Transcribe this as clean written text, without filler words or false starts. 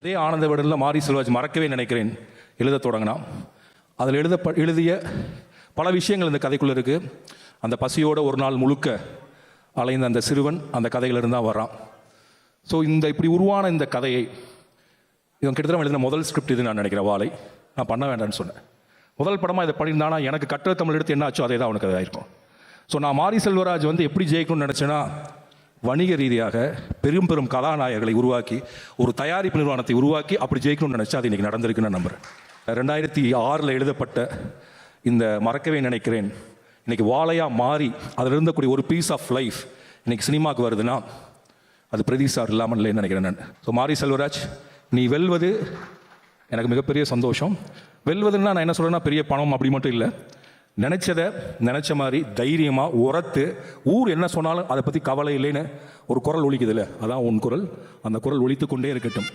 அதே ஆனந்த விடலில் மாரி செல்வராஜ் மறக்கவே நினைக்கிறேன் எழுத தொடங்கினா. அதில் எழுதிய பல விஷயங்கள் இந்த கதைக்குள்ளே இருக்குது. அந்த பசியோட ஒரு நாள் முழுக்க அலைந்த அந்த சிறுவன் அந்த கதையிலிருந்து தான் வர்றான். ஸோ இப்படி உருவான இந்த கதையை இவன் கிட்டத்தட்ட எழுதின முதல் ஸ்கிரிப்ட் இது நான் நினைக்கிறேன். வாழை நான் பண்ண வேண்டாம்னு சொன்னேன். முதல் படமாக இதை பண்ணியிருந்தானா எனக்கு கட்டுரை தமிழ் எடுத்து என்ன ஆச்சோ அதே தான் அவனுக்கு அதாயிருக்கும். ஸோ நான் மாரி செல்வராஜ் எப்படி ஜெயிக்கணும்னு நினச்சேன்னா, வணிக ரீதியாக பெரும் பெரும் கதாநாயகர்களை உருவாக்கி ஒரு தயாரிப்பு நிறுவனத்தை உருவாக்கி அப்படி ஜெயிக்கணும்னு நினச்சா அது இன்றைக்கி நடந்திருக்குன்னு நான் நம்புகிறேன். 2006 எழுதப்பட்ட இந்த மறக்கவே நினைக்கிறேன் இன்றைக்கி வாழையாக மாறி அதில் இருந்தக்கூடிய ஒரு பீஸ் ஆஃப் லைஃப் இன்றைக்கி சினிமாவுக்கு வருதுன்னா அது பிரதீப் சார் இல்லாமல் இல்லைன்னு நினைக்கிறேன் நான். ஸோ மாரி செல்வராஜ், நீ வெல்வது எனக்கு மிகப்பெரிய சந்தோஷம். வெல்வதுன்னா நான் என்ன சொல்கிறேன்னா பெரிய பணம் அப்படி மட்டும் இல்லை. நினச்ச மாதிரி தைரியமாக உரத்து ஊர் என்ன சொன்னாலும் அதை பற்றி கவலை இல்லைன்னு ஒரு குரல் ஒலிக்குது இல்லை, அதான் உன் குரல். அந்த குரல் ஒலித்து கொண்டே இருக்கட்டும்.